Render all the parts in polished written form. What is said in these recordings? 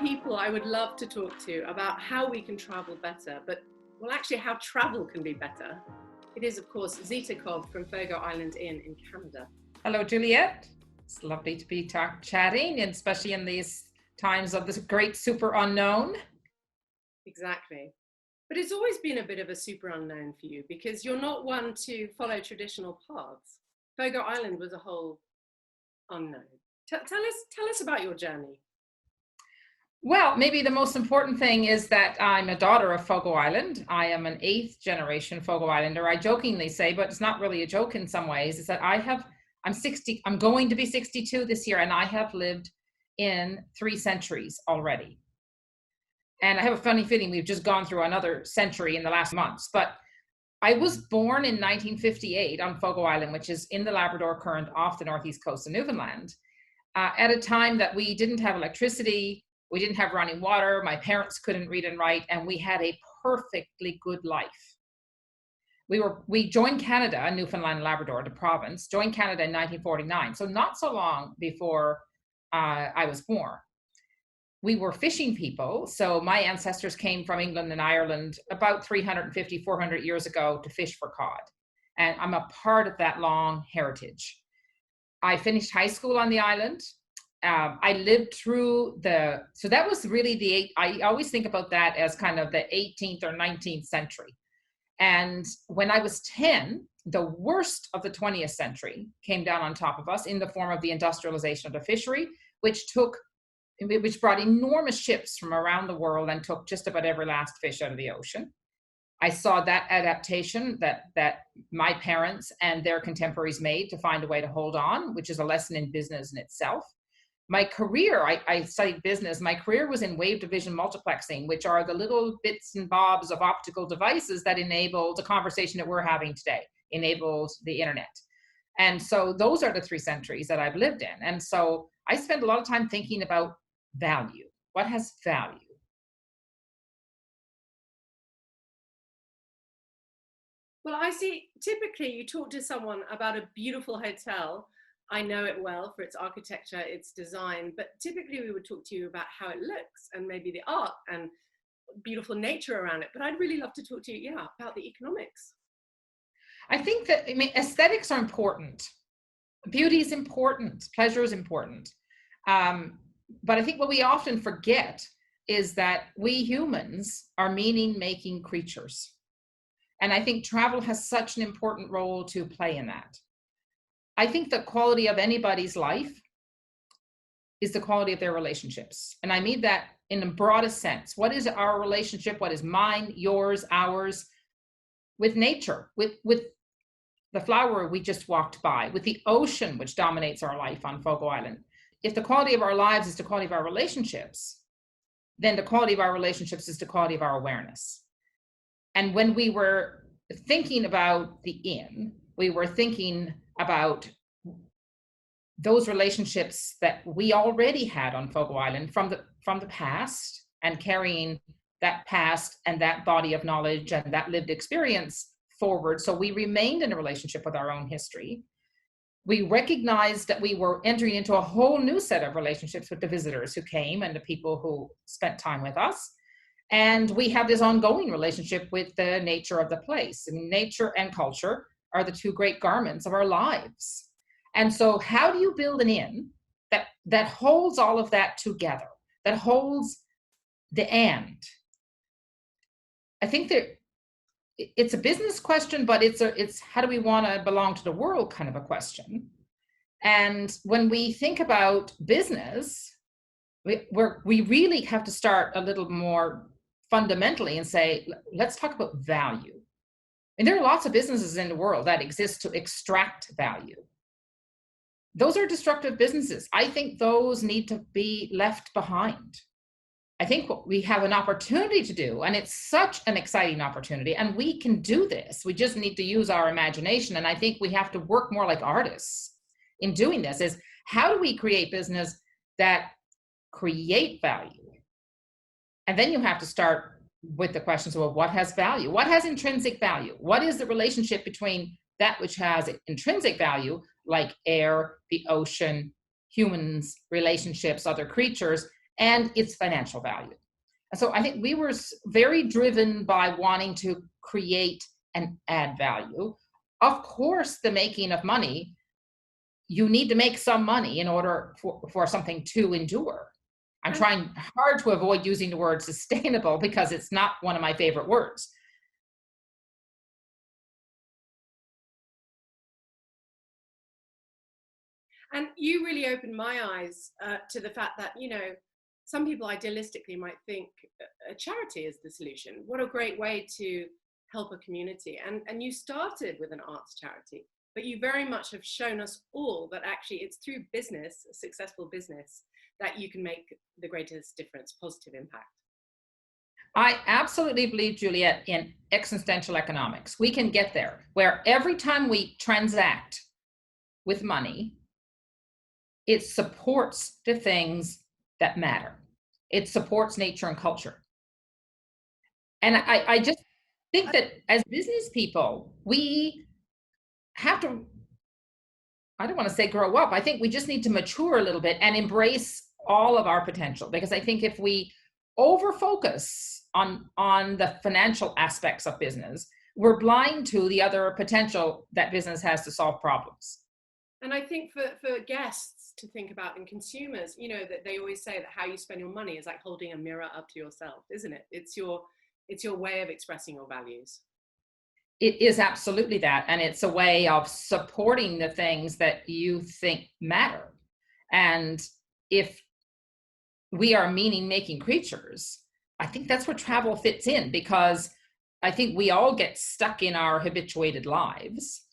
people I would love to talk to about how we can travel better, but well, actually how travel can be better. It is, of course, Zita Cobb from Fogo Island Inn in Canada. Hello, Juliet. It's lovely to be chatting, and especially in these times of this great super unknown. Exactly. But it's always been a bit of a super unknown for you because you're not one to follow traditional paths. Fogo Island was a whole unknown. Tell us about your journey. Well, maybe the most important thing is that I'm a daughter of Fogo Island. I am an 8th generation Fogo Islander. I jokingly say, but it's not really a joke in some ways, is that I'm 60, I'm going to be 62 this year, and I have lived in 3 centuries already. And I have a funny feeling we've just gone through another century in the last months. But I was born in 1958 on Fogo Island, which is in the Labrador Current off the northeast coast of Newfoundland, at a time that we didn't have electricity. We didn't have running water. My parents couldn't read and write, and we had a perfectly good life. We joined Canada, Newfoundland and Labrador, the province, joined Canada in 1949. So not so long before I was born. We were fishing people. So my ancestors came from England and Ireland about 350, 400 years ago to fish for cod. And I'm a part of that long heritage. I finished high school on the island. I lived through so that was really I always think about that as kind of the 18th or 19th century. And when I was 10, the worst of the 20th century came down on top of us in the form of the industrialization of the fishery, which brought enormous ships from around the world and took just about every last fish out of the ocean. I saw that adaptation that my parents and their contemporaries made to find a way to hold on, which is a lesson in business in itself. My career, I studied business. My career was in wave division multiplexing, which are the little bits and bobs of optical devices that enabled the conversation that we're having today, enabled the internet. And so those are the 3 centuries that I've lived in. And so I spent a lot of time thinking about value. What has value? Well, I see, typically you talk to someone about a beautiful hotel. I know it well for its architecture, its design, but typically we would talk to you about how it looks and maybe the art and beautiful nature around it. But I'd really love to talk to you, about the economics. I think that, aesthetics are important. Beauty is important. Pleasure is important. But I think what we often forget is that we humans are meaning-making creatures. And I think travel has such an important role to play in that. I think the quality of anybody's life is the quality of their relationships. And I mean that in the broadest sense. What is our relationship? What is mine, yours, ours, with nature, with the flower we just walked by, with the ocean, which dominates our life on Fogo Island? If the quality of our lives is the quality of our relationships, then the quality of our relationships is the quality of our awareness. And when we were thinking about the inn, we were thinking about those relationships that we already had on Fogo Island from the past, and carrying that past and that body of knowledge and that lived experience forward. So we remained in a relationship with our own history. We recognized that we were entering into a whole new set of relationships with the visitors who came and the people who spent time with us. And we have this ongoing relationship with the nature of the place. I mean, nature and culture are the 2 great garments of our lives. And so how do you build an inn that holds all of that together, that holds the end? I think that it's a business question, but it's how do we want to belong to the world kind of a question. And when we think about business, we really have to start a little more fundamentally and say, let's talk about value. And there are lots of businesses in the world that exist to extract value. Those are destructive businesses. I think those need to be left behind. I think what we have an opportunity to do, and it's such an exciting opportunity, and we can do this. We just need to use our imagination. And I think we have to work more like artists in doing this, is how do we create business that create value? And then you have to start with the questions of, well, what has value? What has intrinsic value? What is the relationship between that which has intrinsic value, like air, the ocean, humans, relationships, other creatures, and its financial value. And so I think we were very driven by wanting to create and add value. Of course, the making of money, you need to make some money in order for something to endure. I'm trying hard to avoid using the word sustainable because it's not one of my favorite words. And you really opened my eyes to the fact that, you know, some people idealistically might think a charity is the solution. What a great way to help a community. And you started with an arts charity, but you very much have shown us all that actually it's through business, a successful business, that you can make the greatest difference, positive impact. I absolutely believe, Juliet, in existential economics. We can get there, where every time we transact with money, it supports the things that matter. It supports nature and culture. And I just think that as business people, we have to, I don't want to say grow up. I think we just need to mature a little bit and embrace all of our potential. Because I think if we over focus on the financial aspects of business, we're blind to the other potential that business has to solve problems. And I think for guests to think about, and consumers, you know, that they always say that how you spend your money is like holding a mirror up to yourself, isn't it? It's your way of expressing your values. It is absolutely that. And it's a way of supporting the things that you think matter. And if we are meaning-making creatures, I think that's where travel fits in, because I think we all get stuck in our habituated lives.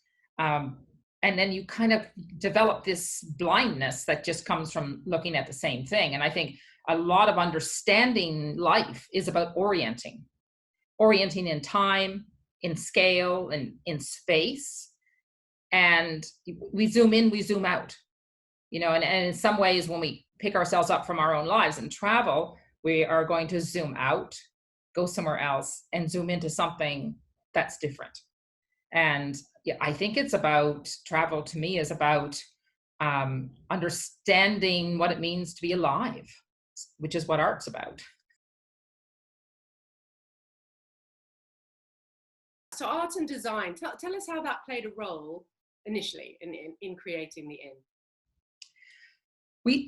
And then you kind of develop this blindness that just comes from looking at the same thing. And I think a lot of understanding life is about orienting in time, in scale, and in space. And we zoom in, we zoom out, you know, and in some ways, when we pick ourselves up from our own lives and travel, we are going to zoom out, go somewhere else, and zoom into something that's different. And yeah, I think it's about, travel to me is about understanding what it means to be alive, which is what art's about. So art and design, tell us how that played a role initially in creating the inn.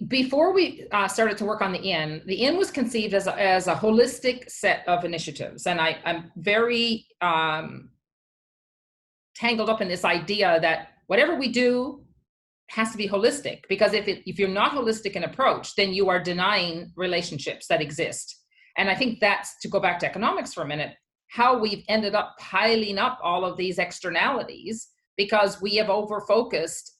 Before we started to work on the inn was conceived as a holistic set of initiatives. And I'm very tangled up in this idea that whatever we do has to be holistic, because if you're not holistic in approach, then you are denying relationships that exist. And I think that's, to go back to economics for a minute, how we've ended up piling up all of these externalities, because we have over-focused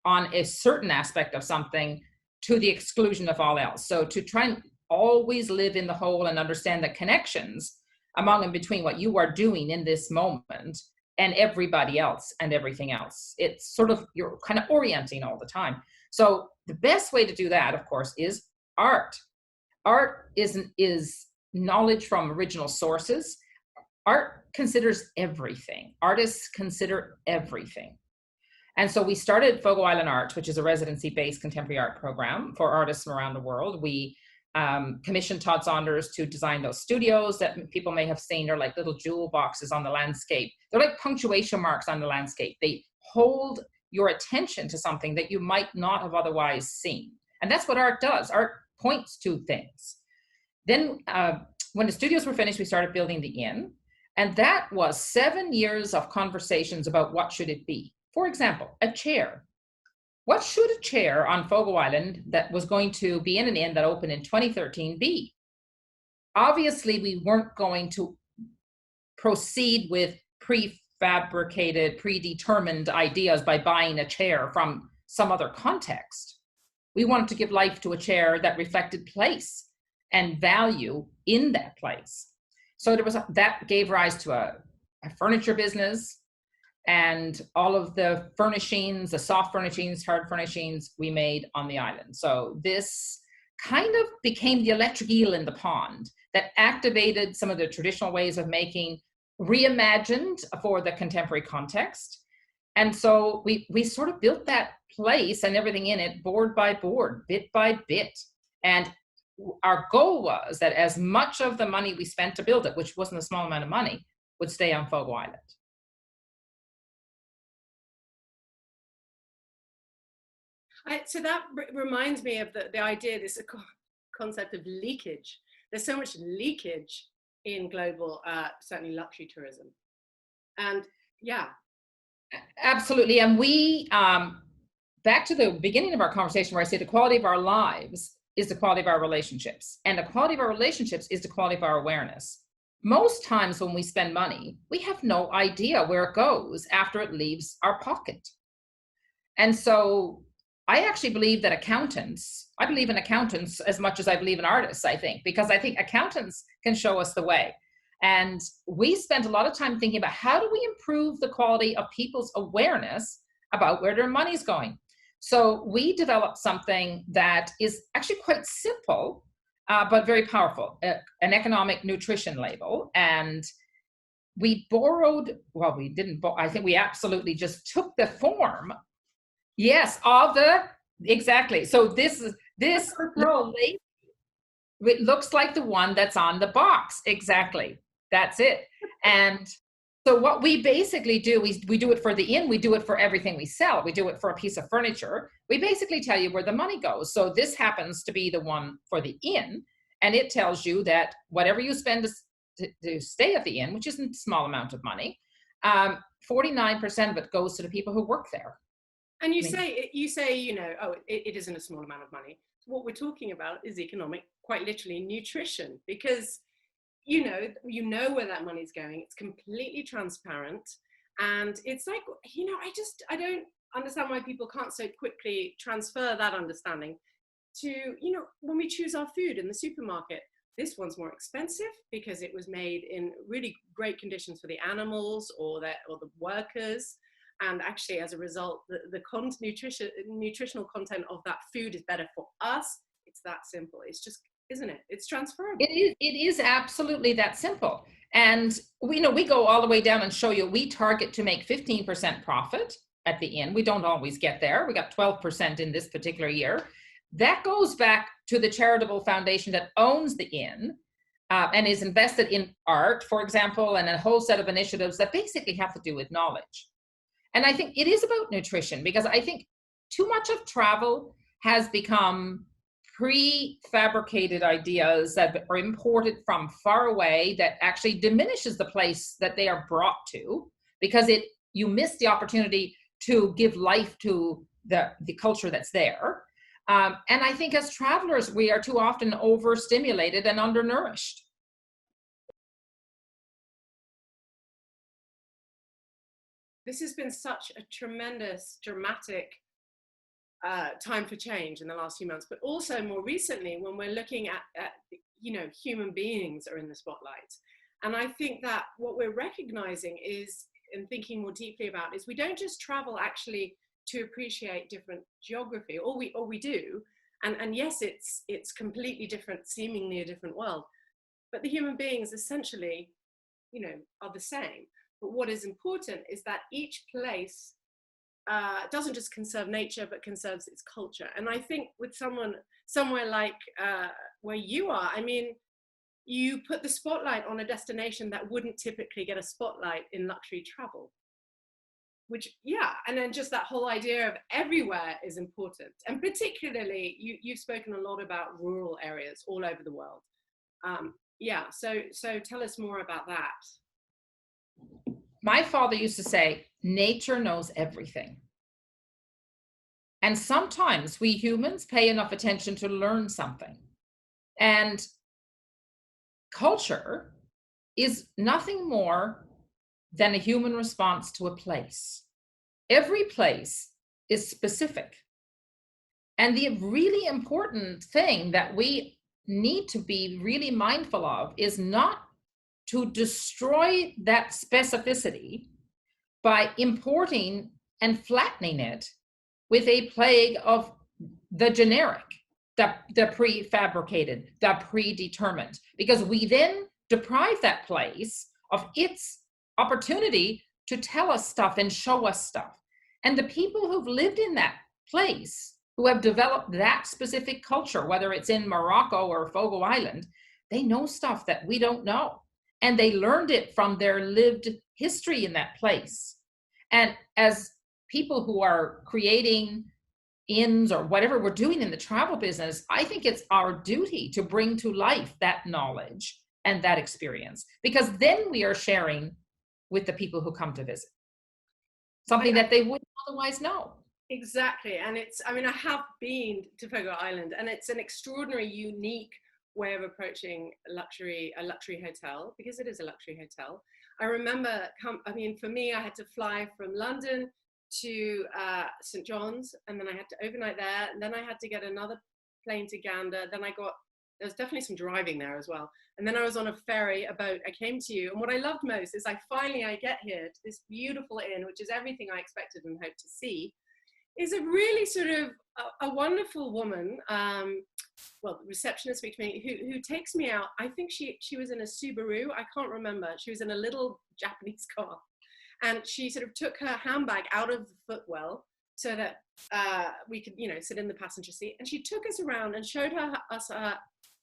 on a certain aspect of something to the exclusion of all else. So to try and always live in the whole and understand the connections among and between what you are doing in this moment and everybody else and everything else. It's sort of, you're kind of orienting all the time. So the best way to do that, of course, is art. Art is knowledge from original sources. Art considers everything. Artists consider everything. And so we started Fogo Island Art, which is a residency-based contemporary art program for artists from around the world. We commissioned Todd Saunders to design those studios that people may have seen. They're like little jewel boxes on the landscape. They're like punctuation marks on the landscape. They hold your attention to something that you might not have otherwise seen. And that's what art does. Art points to things. Then when the studios were finished, we started building the inn. And that was 7 years of conversations about what should it be. For example, a chair. What should a chair on Fogo Island that was going to be in an inn that opened in 2013 be? Obviously, we weren't going to proceed with prefabricated, predetermined ideas by buying a chair from some other context. We wanted to give life to a chair that reflected place and value in that place. So that gave rise to a furniture business, and all of the furnishings, the soft furnishings, hard furnishings we made on the island. So this kind of became the electric eel in the pond that activated some of the traditional ways of making, reimagined for the contemporary context. And so we sort of built that place and everything in it, board by board, bit by bit. And our goal was that as much of the money we spent to build it, which wasn't a small amount of money, would stay on Fogo Island. So that reminds me of the idea, this concept of leakage. There's so much leakage in global, certainly luxury tourism. And yeah. Absolutely. And we, back to the beginning of our conversation where I say the quality of our lives is the quality of our relationships. And the quality of our relationships is the quality of our awareness. Most times when we spend money, we have no idea where it goes after it leaves our pocket. And so I actually believe that I believe in accountants as much as I believe in artists, I think, because I think accountants can show us the way. And we spent a lot of time thinking about how do we improve the quality of people's awareness about where their money's going. So we developed something that is actually quite simple, but very powerful, an economic nutrition label. And we borrowed, well, we didn't, I think we absolutely just took the form, yes, of the, exactly. So this little label, it looks like the one that's on the box. Exactly. That's it. And so what we basically do, we do it for the inn, we do it for everything we sell, we do it for a piece of furniture. We basically tell you where the money goes. So this happens to be the one for the inn, and it tells you that whatever you spend to stay at the inn, which isn't a small amount of money, 49% of it goes to the people who work there. And you say, you know, oh, it isn't a small amount of money. What we're talking about is economic, quite literally nutrition, because you know where that money's going. It's completely transparent. And it's like, you know, I don't understand why people can't so quickly transfer that understanding to, you know, when we choose our food in the supermarket. This one's more expensive because it was made in really great conditions for the animals or the workers. And actually, as a result, the nutritional content of that food is better for us. It's that simple. It's just, isn't it? It's transferable. It is absolutely that simple. And we go all the way down and show you, we target to make 15% profit at the inn. We don't always get there. We got 12% in this particular year. That goes back to the charitable foundation that owns the inn and is invested in art, for example, and a whole set of initiatives that basically have to do with knowledge. And I think it is about nutrition, because I think too much of travel has become prefabricated ideas that are imported from far away that actually diminishes the place that they are brought to, because you miss the opportunity to give life to the culture that's there. And I think as travelers, we are too often overstimulated and undernourished. This has been such a tremendous, dramatic time for change in the last few months, but also more recently when we're looking at you know, human beings are in the spotlight. And I think that what we're recognizing is, and thinking more deeply about, is we don't just travel actually to appreciate different geography, or we do, and yes, it's completely different, seemingly a different world, but the human beings essentially, you know, are the same. But what is important is that each place doesn't just conserve nature, but conserves its culture. And I think with somewhere like where you are, I mean, you put the spotlight on a destination that wouldn't typically get a spotlight in luxury travel. Which, yeah, and then just that whole idea of everywhere is important. And particularly, you've spoken a lot about rural areas all over the world. Yeah, so tell us more about that. My father used to say, nature knows everything. And sometimes we humans pay enough attention to learn something. And culture is nothing more than a human response to a place. Every place is specific. And the really important thing that we need to be really mindful of is not to destroy that specificity by importing and flattening it with a plague of the generic, the prefabricated, the predetermined, because we then deprive that place of its opportunity to tell us stuff and show us stuff. And the people who've lived in that place who have developed that specific culture, whether it's in Morocco or Fogo Island, they know stuff that we don't know. And they learned it from their lived history in that place. And as people who are creating inns or whatever we're doing in the travel business, I think it's our duty to bring to life that knowledge and that experience, because then we are sharing with the people who come to visit something that they wouldn't otherwise know. Exactly. And it's, I mean, I have been to Fogo Island, and it's an extraordinary, unique way of approaching a luxury hotel, because it is a luxury hotel. I remember, I mean, for me, I had to fly from London to St. John's, and then I had to overnight there, and then I had to get another plane to Gander. Then there was definitely some driving there as well. And then I was on a ferry, a boat. I came to you, and what I loved most is I get here to this beautiful inn, which is everything I expected and hoped to see. Is a really sort of a wonderful woman, well, the receptionist speaks to me, who takes me out. I think she was in a Subaru, I can't remember. She was in a little Japanese car, and she sort of took her handbag out of the footwell so that we could, you know, sit in the passenger seat. And she took us around and showed us her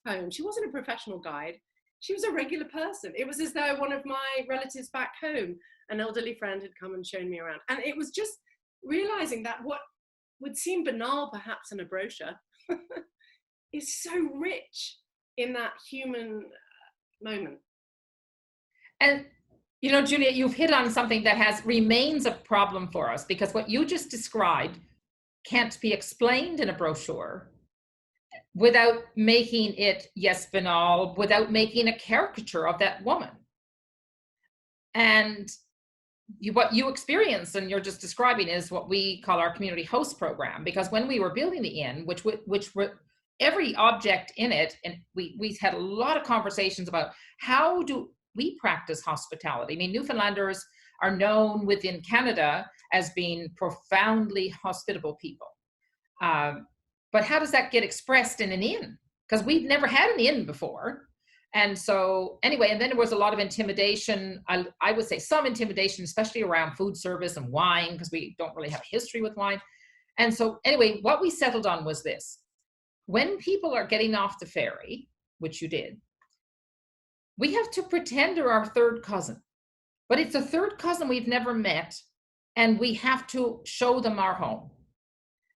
home. She wasn't a professional guide. She was a regular person. It was as though one of my relatives back home, an elderly friend, had come and shown me around. And it was just realizing that what would seem banal perhaps in a brochure is so rich in that human moment. And you know, Julia, you've hit on something that remains a problem for us, because what you just described can't be explained in a brochure without making it, yes, banal, without making a caricature of that woman. And what you experience and you're just describing is what we call our community host program, because when we were building the inn, which every object in it, and we had a lot of conversations about how do we practice hospitality. I mean, Newfoundlanders are known within Canada as being profoundly hospitable people, but how does that get expressed in an inn? Because we've never had an inn before. And so anyway, and then there was a lot of intimidation. I would say some intimidation, especially around food service and wine, because we don't really have a history with wine. And so anyway, what we settled on was this. When people are getting off the ferry, which you did, we have to pretend they're our third cousin. But it's a third cousin we've never met, and we have to show them our home.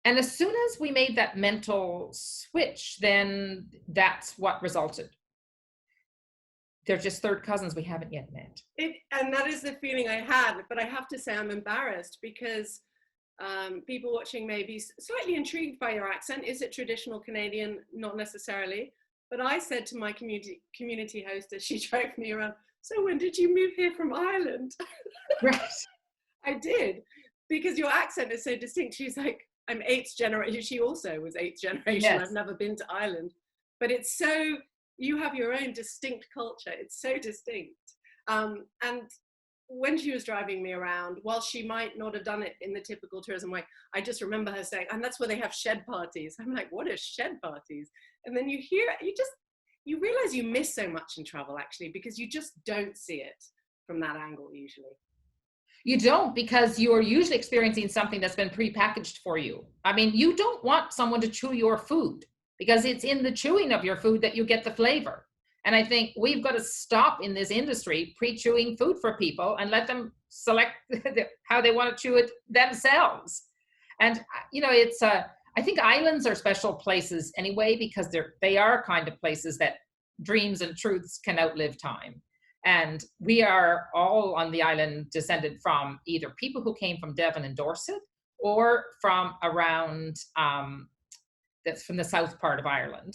And as soon as we made that mental switch, then that's what resulted. They're just third cousins we haven't yet met. And that is the feeling I had, but I have to say I'm embarrassed, because people watching may be slightly intrigued by your accent. Is it traditional Canadian? Not necessarily. But I said to my community host as she drove me around, so when did you move here from Ireland? Right. I did, because your accent is so distinct. She's like, I'm 8th generation. She also was 8th generation. Yes. I've never been to Ireland. But it's so, you have your own distinct culture. It's so distinct. And when she was driving me around, while she might not have done it in the typical tourism way, I just remember her saying, and that's where they have shed parties. I'm like, what are shed parties? And then you hear, you realize you miss so much in travel, actually, because you just don't see it from that angle usually. You don't, because you are usually experiencing something that's been prepackaged for you. I mean, you don't want someone to chew your food, because it's in the chewing of your food that you get the flavor. And I think we've got to stop in this industry pre-chewing food for people and let them select how they want to chew it themselves. And, you know, it's I think islands are special places anyway, because they are kind of places that dreams and truths can outlive time. And we are all on the island descended from either people who came from Devon and Dorset, or from around, that's from the south part of Ireland.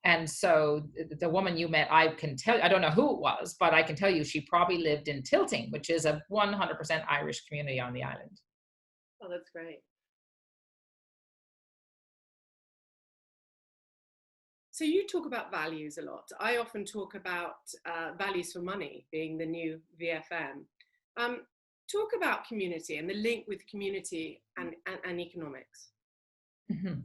And so the woman you met, I can tell you, I don't know who it was, but I can tell you she probably lived in Tilting, which is a 100% Irish community on the island. Oh, that's great. So you talk about values a lot. I often talk about values for money being the new VFM. Talk about community and the link with community and economics. Mm-hmm.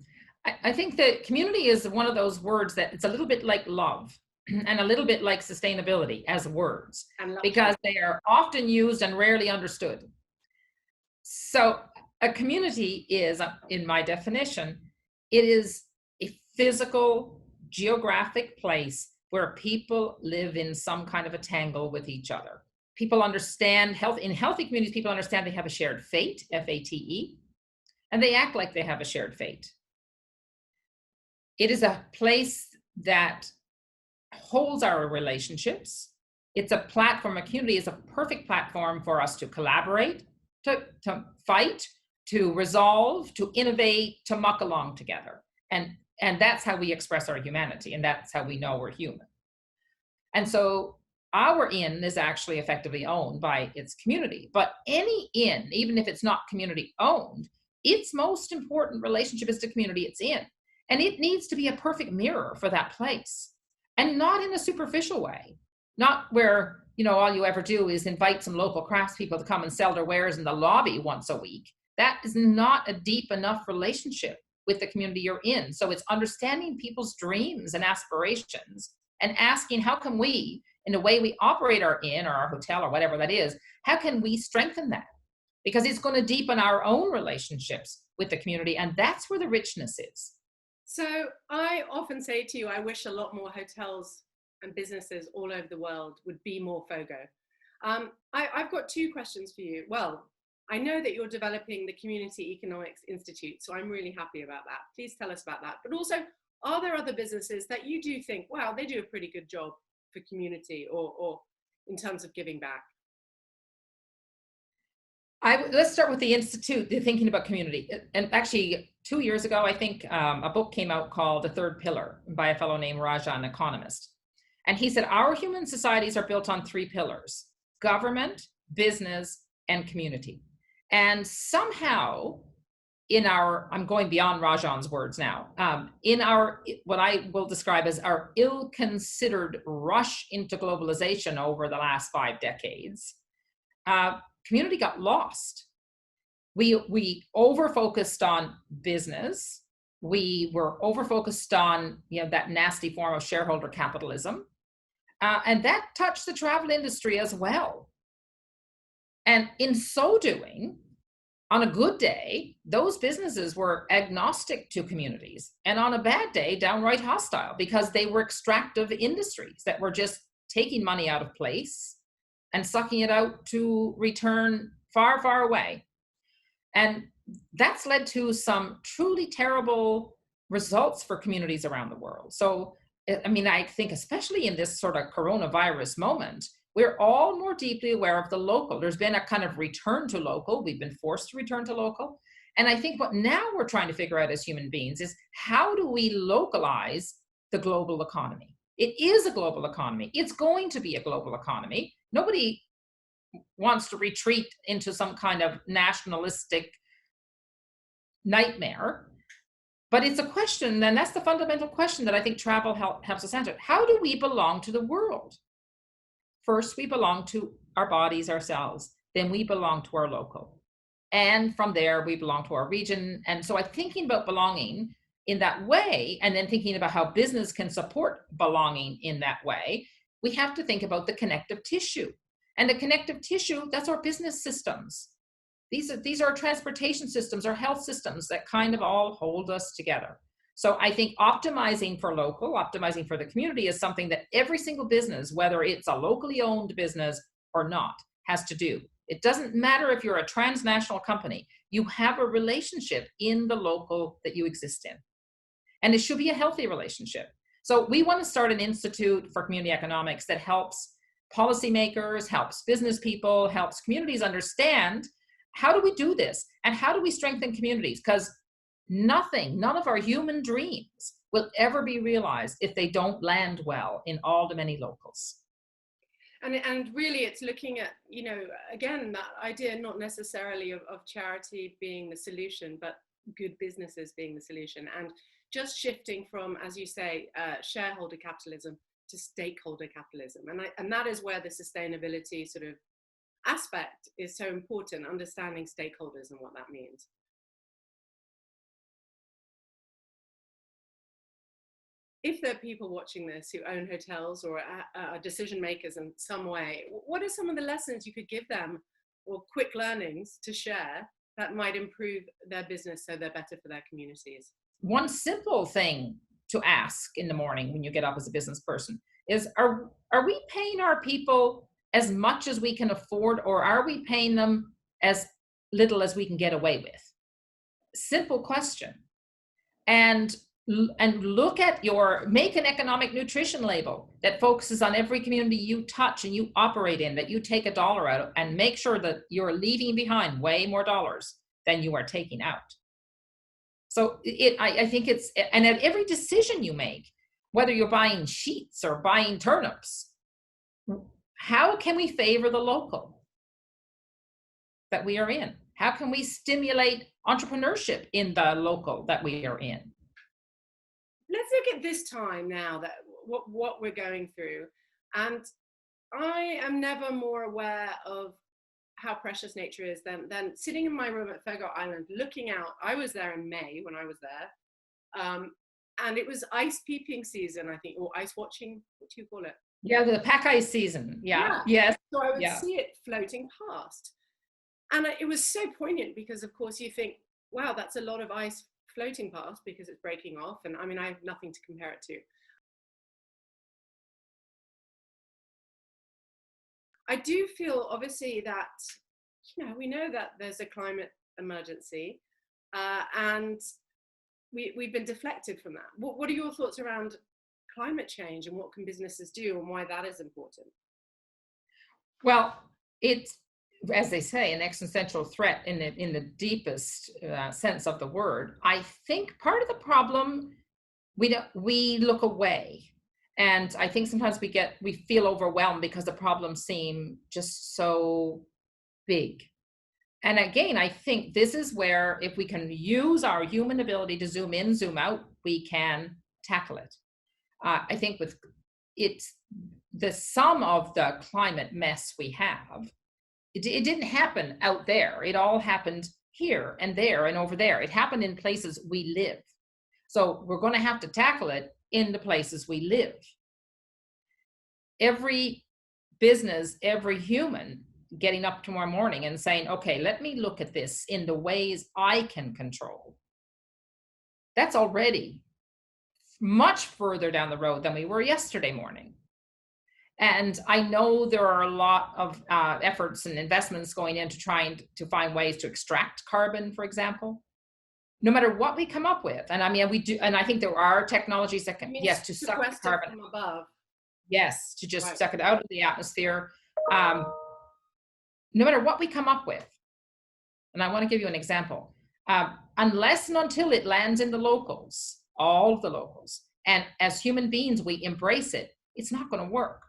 I think that community is one of those words that it's a little bit like love and a little bit like sustainability as words, because they are often used and rarely understood. So a community is, in my definition, It is a physical, geographic place where people live in some kind of a tangle with each other. People understand in healthy communities, people understand they have a shared fate, F-A-T-E, and they act like they have a shared fate. It is a place that holds our relationships. It's a platform, a community is a perfect platform for us to collaborate, to fight, to resolve, to innovate, to muck along together. And that's how we express our humanity, and that's how we know we're human. And so our inn is actually effectively owned by its community. But any inn, even if it's not community owned, its most important relationship is the community it's in. And it needs to be a perfect mirror for that place. And not in a superficial way. Not where, all you ever do is invite some local craftspeople to come and sell their wares in the lobby once a week. That is not a deep enough relationship with the community you're in. So it's understanding people's dreams and aspirations and asking, how can we, in the way we operate our inn or our hotel or whatever that is, how can we strengthen that? Because it's going to deepen our own relationships with the community, and that's where the richness is. So I often say to you, I wish a lot more hotels and businesses all over the world would be more Fogo. I've got two questions for you. Well, I know that you're developing the Community Economics Institute, so I'm really happy about that. Please tell us about that. But also, are there other businesses that you do think, wow, they do a pretty good job for community or in terms of giving back? Let's start with the Institute, the thinking about community. And actually, 2 years ago, I think a book came out called The Third Pillar by a fellow named Raja, an economist. And he said, our human societies are built on 3 pillars: government, business, and community. And somehow, I'm going beyond Rajan's words now, in our, what I will describe as our ill-considered rush into globalization over the last 5 decades, community got lost. We over-focused on business. We were over-focused on that nasty form of shareholder capitalism. And that touched the travel industry as well. And in so doing, on a good day, those businesses were agnostic to communities. And on a bad day, downright hostile, because they were extractive industries that were just taking money out of place and sucking it out to return far, far away. And that's led to some truly terrible results for communities around the world. So, I think especially in this sort of coronavirus moment, we're all more deeply aware of the local. There's been a kind of return to local. We've been forced to return to local. And I think what now we're trying to figure out as human beings is, how do we localize the global economy? It is a global economy. It's going to be a global economy. Nobody wants to retreat into some kind of nationalistic nightmare. But it's a question, and that's the fundamental question that I think travel helps us answer. How do we belong to the world? First, we belong to our bodies, ourselves. Then we belong to our local. And from there, we belong to our region. And so I'm thinking about belonging in that way, and then thinking about how business can support belonging in that way, we have to think about the connective tissue. And the connective tissue, that's our business systems. These are transportation systems, our health systems that kind of all hold us together. So I think optimizing for local, optimizing for the community is something that every single business, whether it's a locally owned business or not, has to do. It doesn't matter if you're a transnational company, you have a relationship in the local that you exist in. And it should be a healthy relationship. So we want to start an institute for community economics that helps policymakers, helps business people, helps communities understand, how do we do this? And how do we strengthen communities? Because none of our human dreams will ever be realized if they don't land well in all the many locals. And really it's looking at, again, that idea not necessarily of charity being the solution, but good businesses being the solution. And just shifting from, as you say, shareholder capitalism to stakeholder capitalism. And that is where the sustainability sort of aspect is so important, understanding stakeholders and what that means. If there are people watching this who own hotels or are decision makers in some way, what are some of the lessons you could give them, or quick learnings to share, that might improve their business so they're better for their communities? one simple thing to ask in the morning when you get up as a business person is, are we paying our people as much as we can afford, or are we paying them as little as we can get away with? Simple question. And look at make an economic nutrition label that focuses on every community you touch and you operate in, that you take a dollar out, and make sure that you're leaving behind way more dollars than you are taking out. So I think it's, and at every decision you make, whether you're buying sheets or buying turnips, how can we favor the local that we are in? How can we stimulate entrepreneurship in the local that we are in? Let's look at this time now, that what we're going through. And I am never more aware of how precious nature is than sitting in my room at Fogo Island, looking out. I was there in May when I was there. And it was ice peeping season, I think, or ice watching, what do you call it? Yeah, the pack ice season. Yeah. Yes. So I would see it floating past. And it was so poignant because, of course, you think, wow, that's a lot of ice floating past because it's breaking off. And I mean, I have nothing to compare it to. I do feel, obviously, that, we know that there's a climate emergency, and we've been deflected from that. What are your thoughts around climate change, and what can businesses do, and why that is important? Well, it's, as they say, an existential threat in the deepest sense of the word. I think part of the problem, we look away. And I think sometimes we feel overwhelmed because the problems seem just so big. And again, I think this is where, if we can use our human ability to zoom in, zoom out, we can tackle it. I think it's the sum of the climate mess we have. It didn't happen out there. It all happened here and there and over there. It happened in places we live. So we're going to have to tackle it in the places we live. Every business, every human getting up tomorrow morning and saying, okay, let me look at this in the ways I can control. That's already much further down the road than we were yesterday morning. And I know there are a lot of efforts and investments going into trying to find ways to extract carbon, for example. No matter what we come up with, and I mean, we do, and I think there are technologies that can, yes, to suck carbon from above. Yes, to just suck it out of the atmosphere. No matter what we come up with, and I want to give you an example, unless and until it lands in the locals, all of the locals, and as human beings we embrace it, it's not going to work.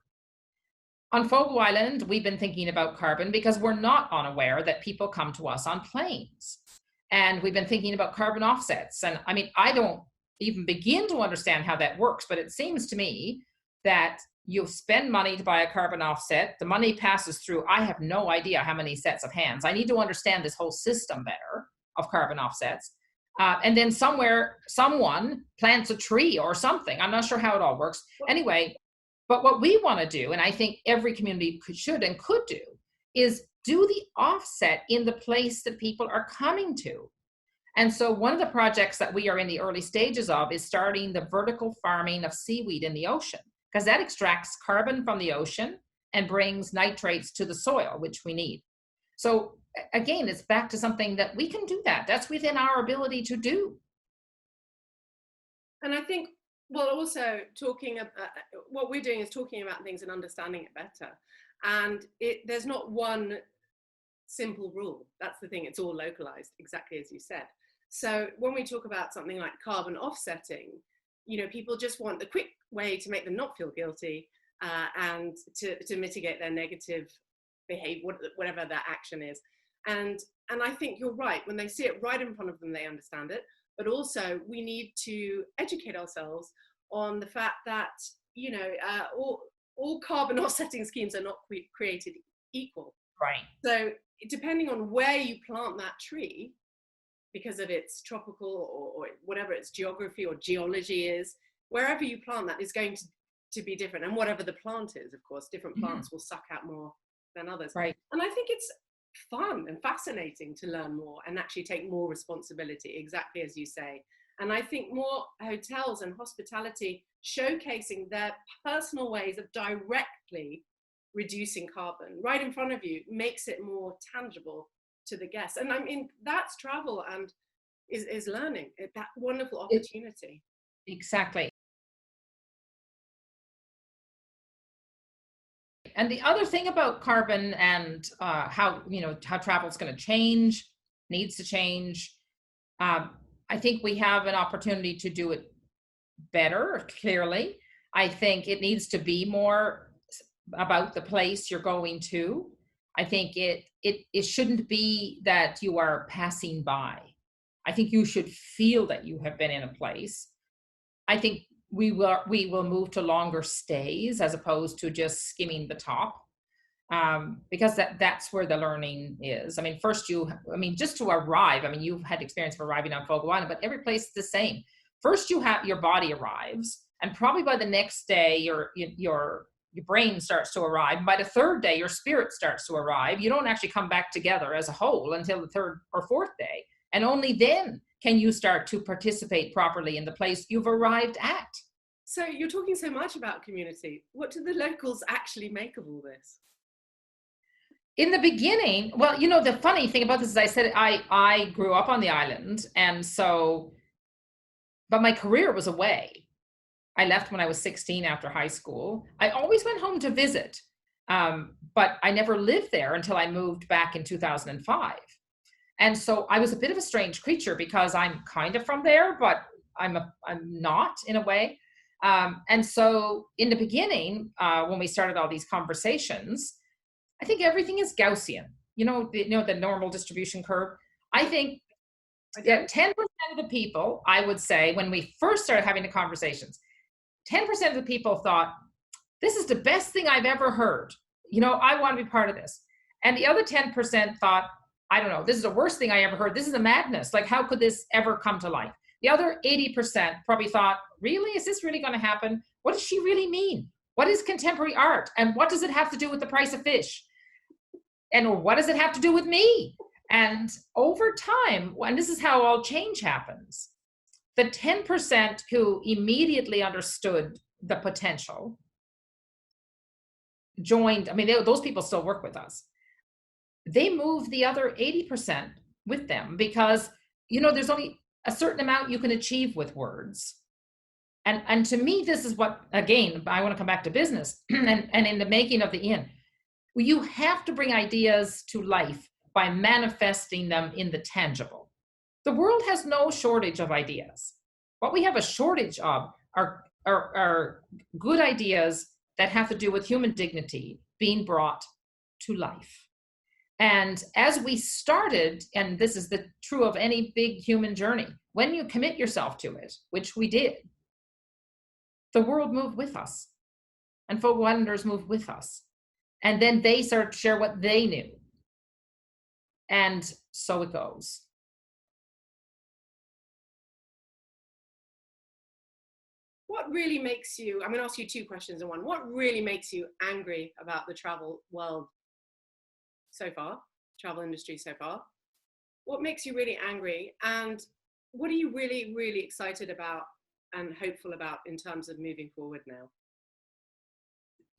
On Fogo Island, we've been thinking about carbon because we're not unaware that people come to us on planes. And we've been thinking about carbon offsets. And I mean, I don't even begin to understand how that works, but it seems to me that you spend money to buy a carbon offset, the money passes through, I have no idea how many sets of hands. I need to understand this whole system better of carbon offsets. And then somewhere, someone plants a tree or something. I'm not sure how it all works. Anyway, but what we want to do, and I think every community should and could do, is do the offset in the place that people are coming to. And so one of the projects that we are in the early stages of is starting the vertical farming of seaweed in the ocean, because that extracts carbon from the ocean and brings nitrates to the soil, which we need. So again, it's back to something that we can do that. That's within our ability to do. And I think, well, also talking about, what we're doing is talking about things and understanding it better. And there's not one simple rule. That's the thing. It's all localized, exactly as you said. So when we talk about something like carbon offsetting, people just want the quick way to make them not feel guilty and to mitigate their negative behavior, whatever that action is. And I think you're right. When they see it right in front of them, they understand it. But also we need to educate ourselves on the fact that, all carbon offsetting schemes are not created equal. Right. So depending on where you plant that tree, because of its tropical or whatever its geography or geology is, wherever you plant that is going to be different. And whatever the plant is, of course, different plants will suck out more than others. Right. And I think it's fun and fascinating to learn more and actually take more responsibility, exactly as you say. And I think more hotels and hospitality showcasing their personal ways of directly reducing carbon right in front of you makes it more tangible to the guests. And I mean, that's travel and is learning, that wonderful opportunity. Exactly. And the other thing about carbon and how, how travel is going to change, needs to change. I think we have an opportunity to do it better, clearly. I think it needs to be more about the place you're going to. I think it shouldn't be that you are passing by. I think you should feel that you have been in a place. I think we will move to longer stays as opposed to just skimming the top, because that's where the learning is. I mean, just to arrive. I mean, you've had experience of arriving on Fogo Island, but every place is the same. First, your body arrives, and probably by the next day, your brain starts to arrive. And by the third day, your spirit starts to arrive. You don't actually come back together as a whole until the third or fourth day, and only then can you start to participate properly in the place you've arrived at. So you're talking so much about community. What do the locals actually make of all this? In the beginning, well, the funny thing about this is I said I grew up on the island, and so, but my career was away. I left when I was 16 after high school. I always went home to visit, but I never lived there until I moved back in 2005. And so I was a bit of a strange creature because I'm kind of from there, but I'm not, in a way. And so in the beginning, when we started all these conversations, I think everything is Gaussian. The normal distribution curve. I think that 10% of the people, I would say, when we first started having the conversations, 10% of the people thought, this is the best thing I've ever heard. I want to be part of this. And the other 10% thought, I don't know, this is the worst thing I ever heard. This is a madness. Like, how could this ever come to life? The other 80% probably thought, really? Is this really going to happen? What does she really mean? What is contemporary art? And what does it have to do with the price of fish? And what does it have to do with me? And over time, and this is how all change happens, the 10% who immediately understood the potential joined. I mean, those people still work with us. They move the other 80% with them because, there's only a certain amount you can achieve with words. And to me, this is what, again, I want to come back to business and in the making of the inn, you have to bring ideas to life by manifesting them in the tangible. The world has no shortage of ideas. What we have a shortage of are good ideas that have to do with human dignity being brought to life. And as we started, and this is true of any big human journey, when you commit yourself to it, which we did, the world moved with us, and Fogo Islanders moved with us. And then they started to share what they knew. And so it goes. What really makes you, I'm going to ask you two questions in one. What really makes you angry about the travel world so far, travel industry so far? What makes you really angry? And what are you really, really excited about and hopeful about in terms of moving forward now?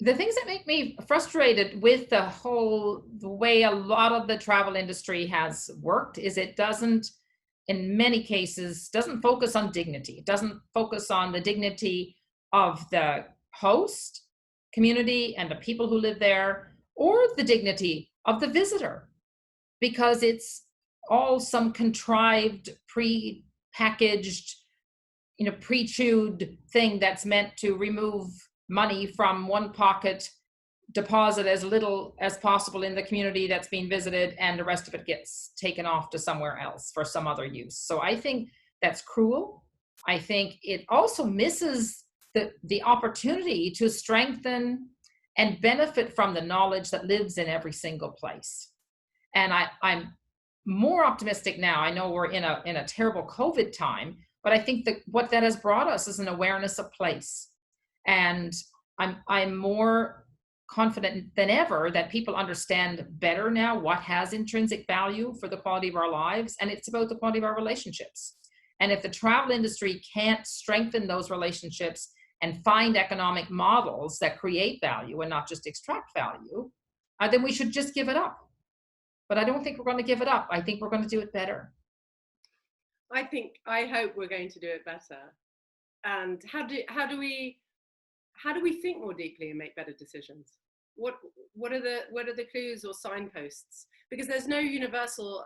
The things that make me frustrated with the way a lot of the travel industry has worked is it doesn't, in many cases, doesn't focus on dignity. It doesn't focus on the dignity of the host community and the people who live there, or the dignity of the visitor, because it's all some contrived, pre-packaged, pre-chewed thing that's meant to remove money from one pocket, deposit as little as possible in the community that's being visited, and the rest of it gets taken off to somewhere else for some other use. So I think that's cruel. I think it also misses the opportunity to strengthen and benefit from the knowledge that lives in every single place. And I'm more optimistic now. I know we're in a terrible COVID time, but I think that what that has brought us is an awareness of place. And I'm more confident than ever that people understand better now what has intrinsic value for the quality of our lives, and it's about the quality of our relationships. And if the travel industry can't strengthen those relationships and find economic models that create value and not just extract value, then we should just give it up. But I don't think we're going to give it up. I think we're going to do it better. I hope we're going to do it better. And how do we think more deeply and make better decisions? What are the clues or signposts? Because there's no universal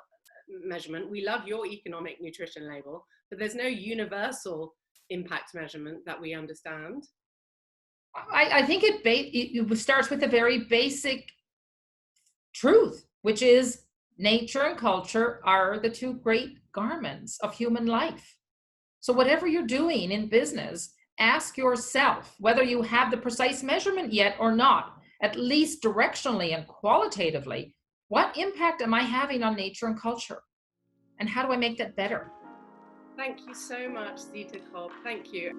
measurement. We love your economic nutrition label, but there's no universal impact measurement that we understand. I think it starts with a very basic truth, which is nature and culture are the two great garments of human life. So whatever you're doing in business, ask yourself, whether you have the precise measurement yet or not, at least directionally and qualitatively, what impact am I having on nature and culture? And how do I make that better? Thank you so much, Zita Cobb. Thank you.